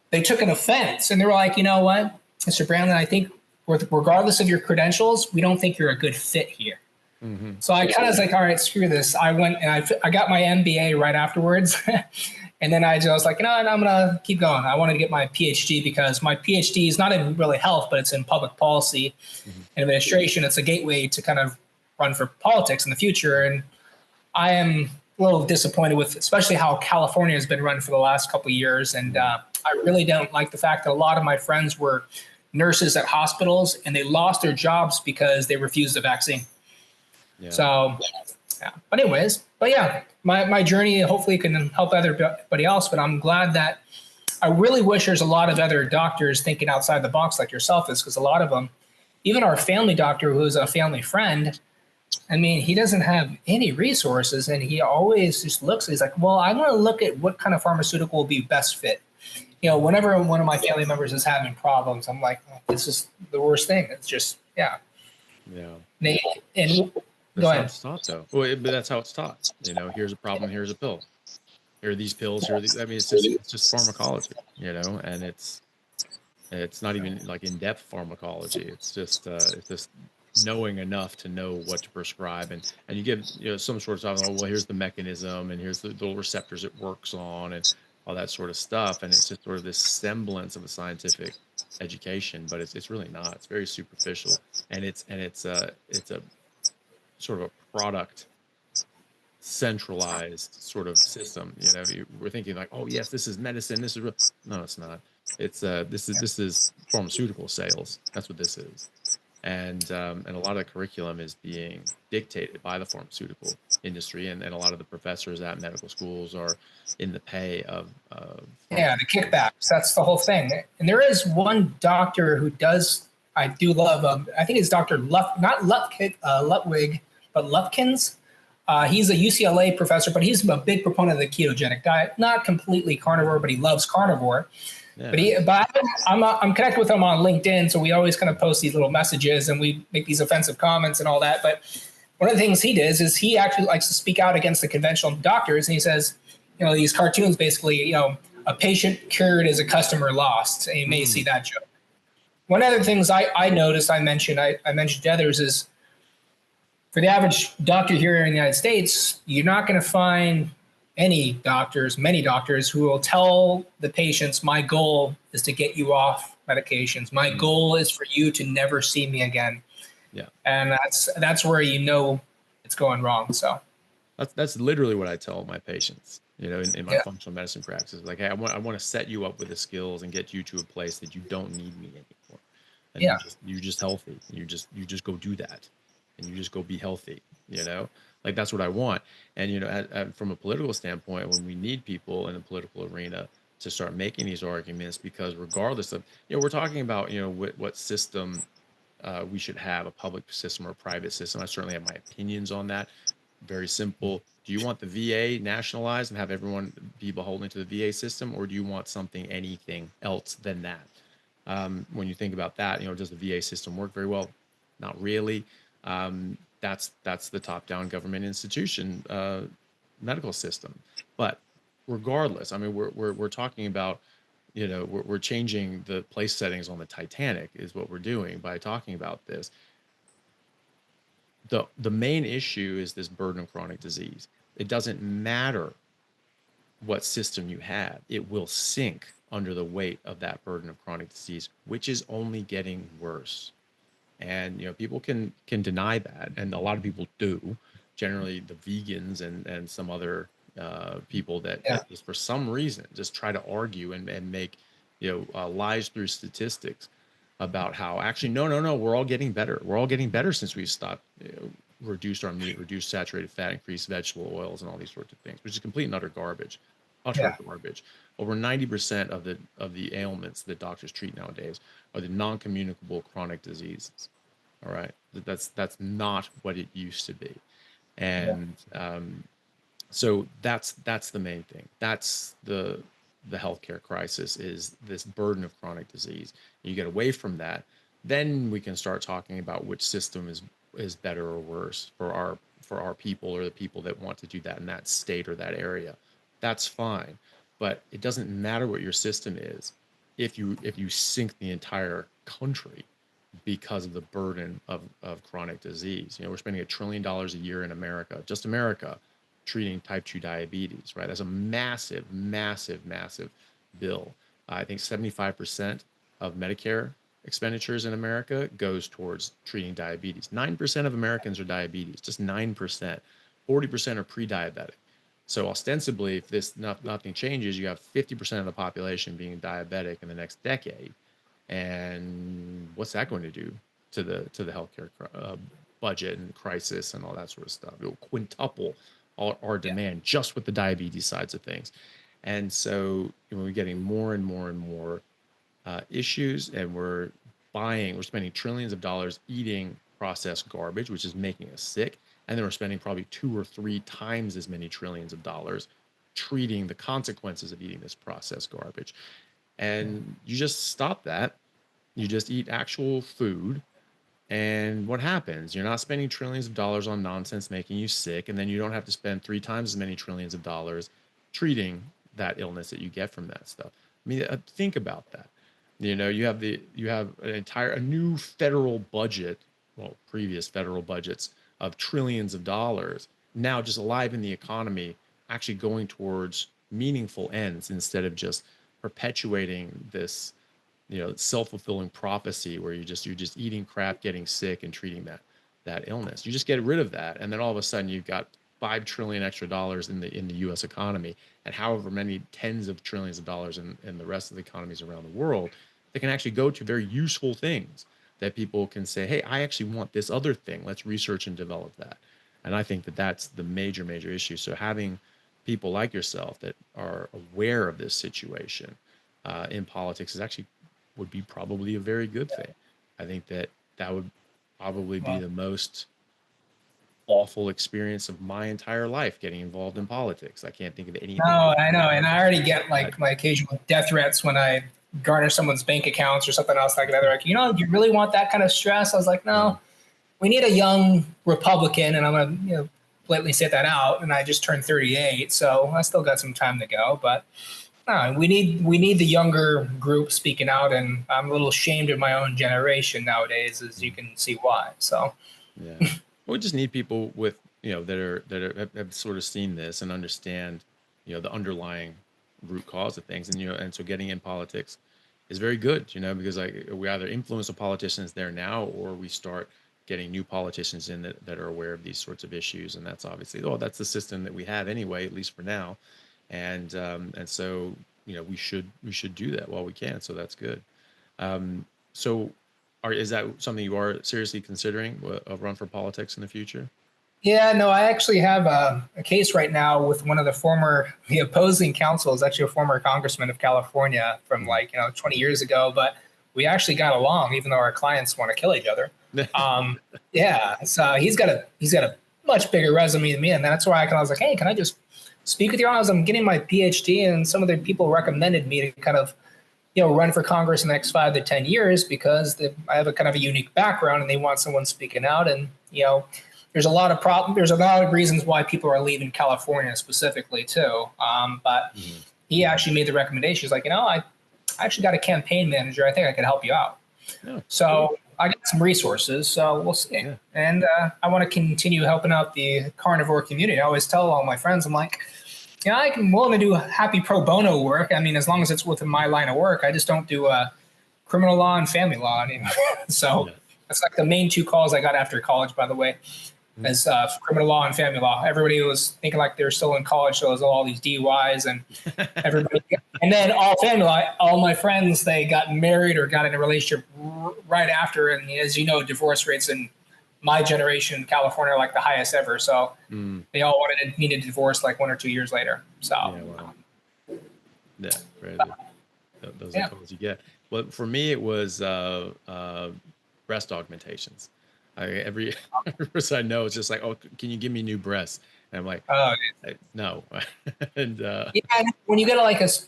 they took an offense, and they were like, you know what, Mr. Brandlin, I think regardless of your credentials, we don't think you're a good fit here. So I kind of was like, all right, screw this. I went and I got my MBA right afterwards. And then I was like, I'm going to keep going. I wanted to get my PhD, because my PhD is not in really health, but it's in public policy and administration. It's a gateway to kind of run for politics in the future. And I am a little disappointed with especially how California has been run for the last couple of years. And I really don't like the fact that a lot of my friends were nurses at hospitals, and they lost their jobs because they refused the vaccine. Yeah. So, yeah. But anyways, my journey hopefully can help everybody else. But I'm glad that I really wish there's a lot of other doctors thinking outside the box like yourself is, because a lot of them, even our family doctor, who's a family friend, I mean, he doesn't have any resources, and he always just he's like, well, I'm going to look at what kind of pharmaceutical will be best fit. Whenever one of my family members is having problems, I'm like, oh, this is the worst thing. It's just, yeah. And that's how it's taught, though. Well, but that's how it's taught. Here's a problem, here's a pill. Here are these pills. Here are these. I mean, it's just pharmacology. And it's not even in-depth pharmacology. It's just knowing enough to know what to prescribe, and you give some sort of here's the mechanism, and here's the little receptors it works on, and all that sort of stuff. And it's just sort of this semblance of a scientific education, but it's really not. It's very superficial, and it's a sort of a product centralized sort of system. We're thinking oh yes, this is medicine, this is no, it's not. It's this is pharmaceutical sales. That's what this is. And a lot of the curriculum is being dictated by the pharmaceutical industry, and a lot of the professors at medical schools are in the pay of Yeah, the pharmaceuticals. kickbacks. That's the whole thing. And there is one doctor who does, I do love, I think it's Dr. not Lutwig, but Lufkins. He's a UCLA professor, but he's a big proponent of the ketogenic diet. Not completely carnivore, but he loves carnivore. Yeah, But nice. I'm connected with him on LinkedIn, so we always kind of post these little messages and we make these offensive comments and all that. But one of the things he does is he actually likes to speak out against the conventional doctors, and he says, these cartoons basically, a patient cured is a customer lost, and you may see that joke. One of the things I noticed, I mentioned to others is for the average doctor here in the United States, you're not going to find many doctors who will tell the patients, my goal is to get you off medications. My goal is for you to never see me again. Yeah. And that's where it's going wrong. So That's literally what I tell my patients, in my yeah, functional medicine practice. Like, hey, I want to set you up with the skills and get you to a place that you don't need me anymore. And yeah, you're just healthy. You just go do that, and you just go be healthy, like that's what I want. And, from a political standpoint, when we need people in the political arena to start making these arguments, because regardless of, we're talking about, what system we should have, a public system or a private system. I certainly have my opinions on that. Very simple. Do you want the VA nationalized and have everyone be beholden to the VA system, or do you want anything else than that? When you think about that, does the VA system work very well? Not really. That's the top-down government institution medical system. But regardless, I mean, we're talking about, we're changing the place settings on the Titanic is what we're doing by talking about this. The main issue is this burden of chronic disease. It doesn't matter what system you have, it will sink under the weight of that burden of chronic disease, which is only getting worse. And people can deny that, and a lot of people do. Generally, the vegans and some other people yeah, that just for some reason just try to argue and make lies through statistics about how actually no, we're all getting better. We're all getting better since we stopped, reduced our meat, reduced saturated fat, increased vegetable oils, and all these sorts of things, which is complete and utter garbage. Utter yeah, garbage. Over 90% of the ailments that doctors treat nowadays are the non-communicable chronic diseases. All right, that's not what it used to be, yeah, and so that's the main thing. That's the healthcare crisis, is this burden of chronic disease. You get away from that, then we can start talking about which system is better or worse for our people, or the people that want to do that in that state or that area. That's fine, but it doesn't matter what your system is if you sink the entire country because of the burden of chronic disease. We're spending $1 trillion a year in America, just America, treating type 2 diabetes, right? That's a massive, massive, massive bill. I think 75% of Medicare expenditures in America goes towards treating diabetes. 9% of Americans are diabetes, just 9%. 40% are pre-diabetic. So ostensibly, if nothing changes, you have 50% of the population being diabetic in the next decade. And what's that going to do to the healthcare budget and crisis and all that sort of stuff? It will quintuple our yeah, demand just with the diabetes sides of things. And so we're getting more and more and more issues, and we're spending trillions of dollars eating processed garbage, which is making us sick. And then we're spending probably 2 or 3 times as many trillions of dollars treating the consequences of eating this processed garbage. And you just stop that. You just eat actual food. And what happens? You're not spending trillions of dollars on nonsense making you sick. And then you don't have to spend 3 times as many trillions of dollars treating that illness that you get from that stuff. I mean, think about that. You have a new federal budget, well, previous federal budgets of trillions of dollars now just alive in the economy, actually going towards meaningful ends instead of just perpetuating this, self-fulfilling prophecy where you're just eating crap, getting sick, and treating that illness. You just get rid of that, and then all of a sudden you've got 5 trillion extra dollars in the U.S. economy, and however many tens of trillions of dollars in the rest of the economies around the world that can actually go to very useful things, that people can say, hey, I actually want this other thing. Let's research and develop that. And I think that that's the major, major issue. So having people like yourself that are aware of this situation in politics is actually would be probably a very good thing. I think that that would probably be Well, the most awful experience of my entire life getting involved in politics. I can't think of anything no, I know. And I already get that. like my occasional death threats when I garnish someone's bank accounts or something else like that. They're like, do you really want that kind of stress? I was like, no, we need a young Republican. And I'm going to, blatantly say that out. And I just turned 38. So I still got some time to go. But no, we need the younger group speaking out. And I'm a little ashamed of my own generation nowadays, as you can see why. So, Yeah. We just need people with, have sort of seen this and understand, the underlying root cause of things. And, and so getting in politics is very good, because like we either influence the politicians there now, or we start getting new politicians in that are aware of these sorts of issues. And that's obviously, that's the system that we have anyway, at least for now. And so, we should do that while we can. So that's good. So is that something you are seriously considering, a run for politics in the future? yeah, no, I actually have a case right now with one of the opposing counsel is actually a former congressman of California from Mhm. 20 years ago, but we actually got along even though our clients want to kill each other. Um, yeah, so he's got a much bigger resume than me, and that's why I was like, hey, can I just speak with you? I'm getting my PhD, and some of the people recommended me to kind of run for Congress in the next 5 to 10 years because I have a kind of a unique background, and they want someone speaking out, and there's a lot of There's a lot of reasons why people are leaving California specifically too. But Mhm. he actually made the recommendation. He's like, I actually got a campaign manager. I think I could help you out. No, cool. So I got some resources. So we'll see. Yeah. And I want to continue helping out the carnivore community. I always tell all my friends, I'm like, I'm willing to do happy pro bono work. I mean, as long as it's within my line of work. I just don't do criminal law and family law anymore. So Yeah. that's like the main two calls I got after college, by the way, Mhm. as criminal law and family law. Everybody was thinking like they're still in college, so it was all these DUIs and everybody. And then all family law, all my friends, they got married or got in a relationship right after. And as you know, divorce rates in my generation in California are like the highest ever. So Mm. they all needed a divorce like 1 or 2 years later. So Yeah. Wow. Yeah. Crazy. Those are the yeah. calls you get. Well, for me, it was breast augmentations. Every person I know is just like, oh, can you give me new breasts? And I'm like, Uh, no. And yeah, when you get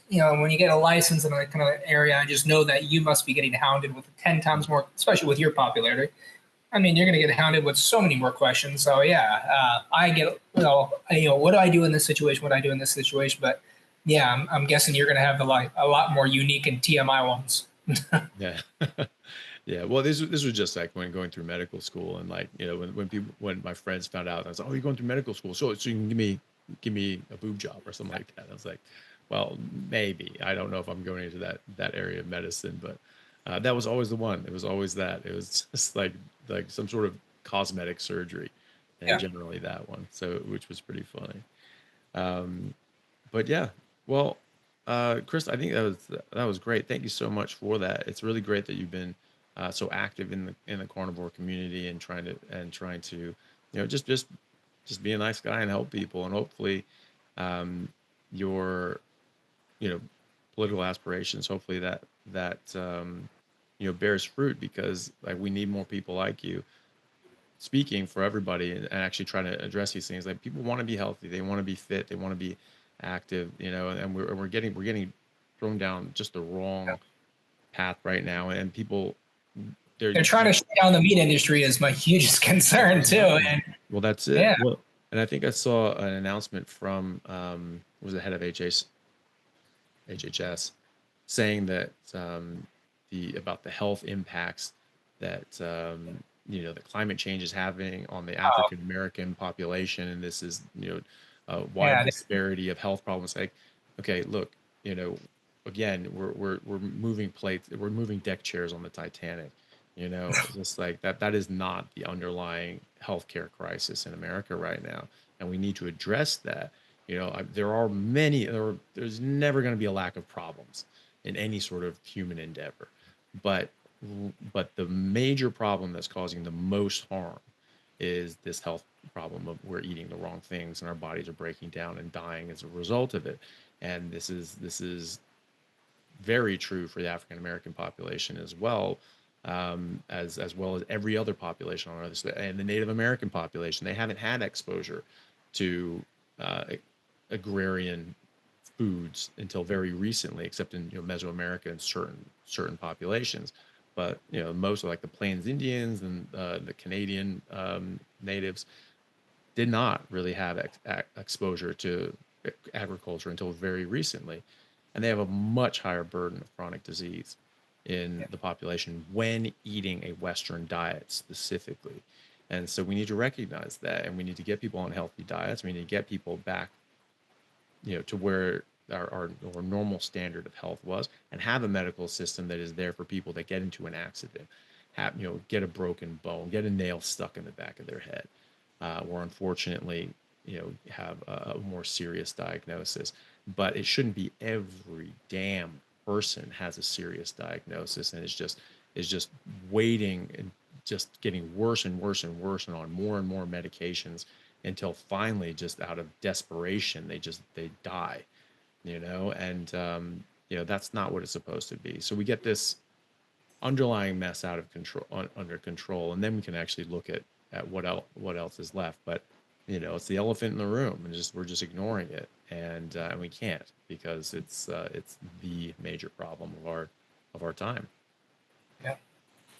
when you get a license in a kind of area, I just know that you must be getting hounded with 10 times more, especially with your popularity. I mean, you're going to get hounded with so many more questions. So yeah, I get what do I do in this situation? What do I do in this situation? But yeah, I'm guessing you're going to have a lot more unique and TMI ones. yeah. Yeah. Well, this was just like when going through medical school, and like, when my friends found out, I was like, oh, you're going through medical school. So you can give me a boob job or something like that. I was like, well, maybe. I don't know if I'm going into that area of medicine, but that was always the one. It was always that. It was just like some sort of cosmetic surgery, and Yeah. generally that one. So, which was pretty funny. Um, but yeah, well, Chris, I think that was great. Thank you so much for that. It's really great that you've been so active in the carnivore community, and trying to just be a nice guy and help people, and hopefully um, your you know political aspirations, hopefully that bears fruit, because like we need more people like you speaking for everybody, and actually trying to address these things. Like, people want to be healthy, they want to be fit, they want to be active, and we're getting thrown down just the wrong path right now. And people, they're They're trying to shut down the meat industry is my hugest concern too. And well, that's it. yeah, Well, and I think I saw an announcement from was the head of HHS, saying that the about the health impacts that the climate change is having on the uh, African American population, and this is a wide yeah, disparity of health problems. Like, okay, look, you know, again, we're moving plates, we're moving deck chairs on the Titanic. Just like that. That is not the underlying healthcare crisis in America right now, and we need to address that. There are there's never going to be a lack of problems in any sort of human endeavor, but but the major problem that's causing the most harm is this health problem of we're eating the wrong things and our bodies are breaking down and dying as a result of it. And this is very true for the African American population as well, as well as every other population on Earth, and the Native American population. They haven't had exposure to agrarian foods until very recently, except in Mesoamerica and certain populations. But most of like the Plains Indians and the Canadian natives did not really have exposure to agriculture until very recently, and they have a much higher burden of chronic disease in the population when eating a Western diet specifically. And so we need to recognize that, and we need to get people on healthy diets. We need to get people back, to where our normal standard of health was, and have a medical system that is there for people that get into an accident, get a broken bone, get a nail stuck in the back of their head, or unfortunately, have a more serious diagnosis. But it shouldn't be every damn person has a serious diagnosis and is just waiting and just getting worse and worse and worse and on more and more medications until finally, just out of desperation, they die, and that's not what it's supposed to be. So we get this underlying mess out of control, under control, and then we can actually look at what else is left. But it's the elephant in the room, and we're just ignoring it, and we can't, because it's the major problem of our time. Yeah.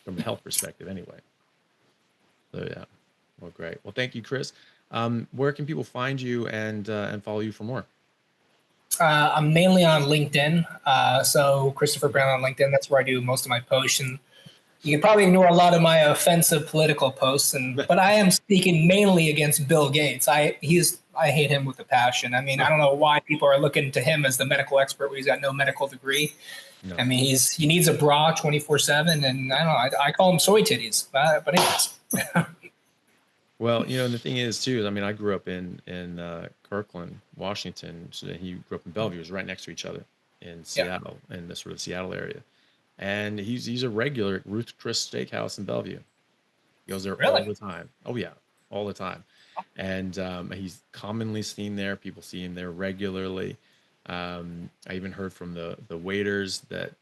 From a health perspective, anyway. So yeah, well, great. Well, thank you, Chris. Where can people find you and follow you for more? I'm mainly on LinkedIn. So Christopher Brown on LinkedIn. That's where I do most of my posts. And you can probably ignore a lot of my offensive political posts, but I am speaking mainly against Bill Gates. I hate him with a passion. I mean, I don't know why people are looking to him as the medical expert when he's got no medical degree. No. I mean, he needs a bra 24/7, and I don't know. I call him soy titties, but anyways. Well, the thing is too, I mean, I grew up in Kirkland, Washington. So he grew up in Bellevue. It was right next to each other in Seattle, in the sort of Seattle area. And he's a regular at Ruth Chris Steakhouse in Bellevue. He goes there all the time. Oh yeah, all the time. And he's commonly seen there. People see him there regularly. I even heard from the waiters that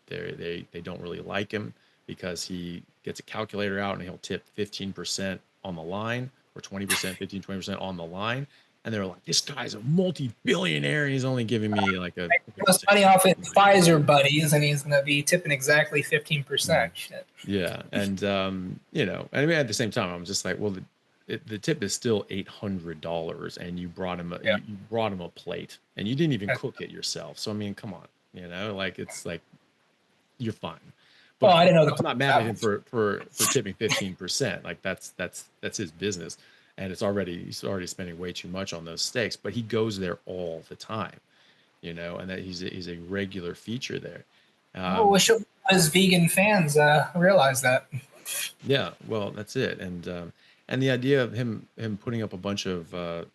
they don't really like him because he gets a calculator out and he'll tip 15% on the line, or 20%, 15, 20% on the line. And they're like, this guy's a multi-billionaire and he's only giving me like a money off his Pfizer buddies, and he's going to be tipping exactly 15%. Yeah. And, I mean, at the same time, I'm just like, well, the tip is still $800 and you brought him you brought him a plate and you didn't even cook it yourself. So, I mean, come on, like, it's like, you're fine. But I didn't know I'm not mad at him for tipping 15%. Like that's his business. And he's already spending way too much on those steaks, but he goes there all the time, and that he's a regular feature there. I wish his vegan fans realize that. Yeah, well, that's it. And the idea of him putting up a bunch of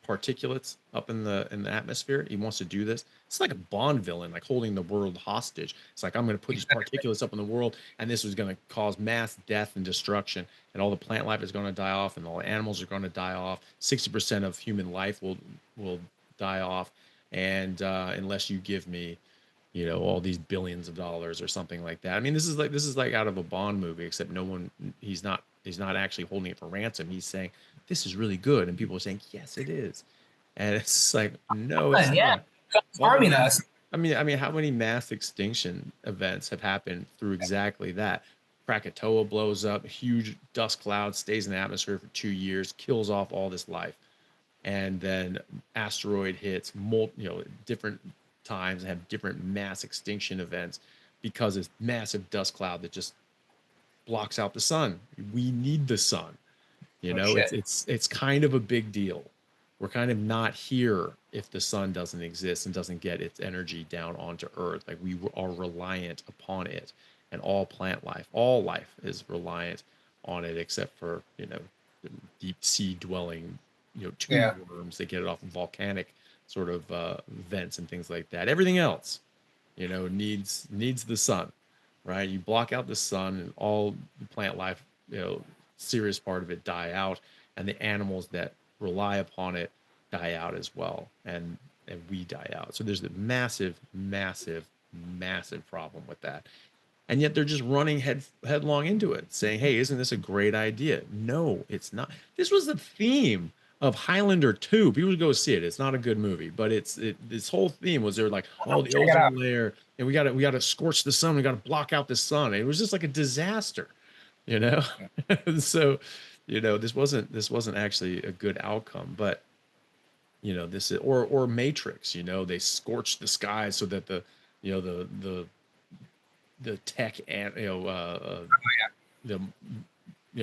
particulates up in the atmosphere, he wants to do this. It's like a Bond villain, like holding the world hostage. It's like, I'm going to put these particulates up in the world, and this is going to cause mass death and destruction, and all the plant life is going to die off, and all the animals are going to die off. 60% of human life will die off, and unless you give me, all these billions of dollars or something like that. I mean, this is like out of a Bond movie, except he's not actually holding it for ransom. He's saying, this is really good, and people are saying, yes, it is. And it's like, no, it's not. Harming us. I mean, how many mass extinction events have happened through exactly that? Krakatoa blows up, a huge dust cloud stays in the atmosphere for 2 years, kills off all this life, and then asteroid hits, different times and have different mass extinction events because it's massive dust cloud that just blocks out the sun. We need the sun. It's kind of a big deal. We're kind of not here if the sun doesn't exist and doesn't get its energy down onto Earth. Like, we are reliant upon it, and all life is reliant on it, except for deep sea dwelling tube worms that get it off of volcanic sort of vents and things like that. Everything else needs the sun. right? You block out the sun and all the plant life, serious part of it die out, and the animals that rely upon it die out as well, and we die out. So there's a massive, massive, massive problem with that. And yet they're just running headlong into it, saying, hey, isn't this a great idea? No, it's not. This was the theme of Highlander 2. People would go see it. It's not a good movie, but this whole theme was, they're like, oh, the ozone layer, and we gotta scorch the sun, we gotta block out the sun. It was just like a disaster, So, this wasn't actually a good outcome. But this is, or Matrix, they scorched the sky so that the tech and the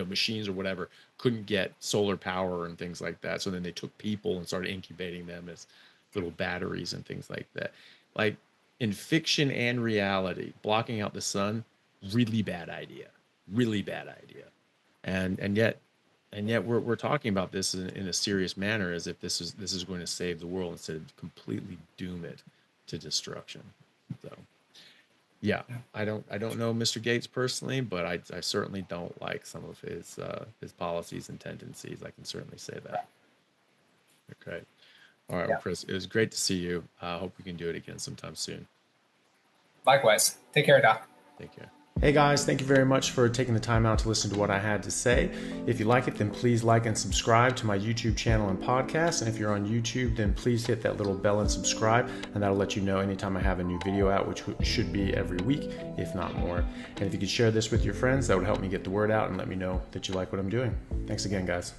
machines or whatever couldn't get solar power and things like that. So then they took people and started incubating them as little batteries and things like that. Like, in fiction and reality, blocking out the sun, really bad idea. And yet we're talking about this in a serious manner, as if this is going to save the world instead of completely doom it to destruction. So yeah, I don't know Mr. Gates personally, but I certainly don't like some of his policies and tendencies. I can certainly say that. Okay. All right, well, Chris, it was great to see you. I hope we can do it again sometime soon. Likewise. Take care, Doc. Take care. Hey guys, thank you very much for taking the time out to listen to what I had to say. If you like it, then please like and subscribe to my YouTube channel and podcast. And if you're on YouTube, then please hit that little bell and subscribe, and that'll let you know anytime I have a new video out, which should be every week, if not more. And if you could share this with your friends, that would help me get the word out and let me know that you like what I'm doing. Thanks again, guys.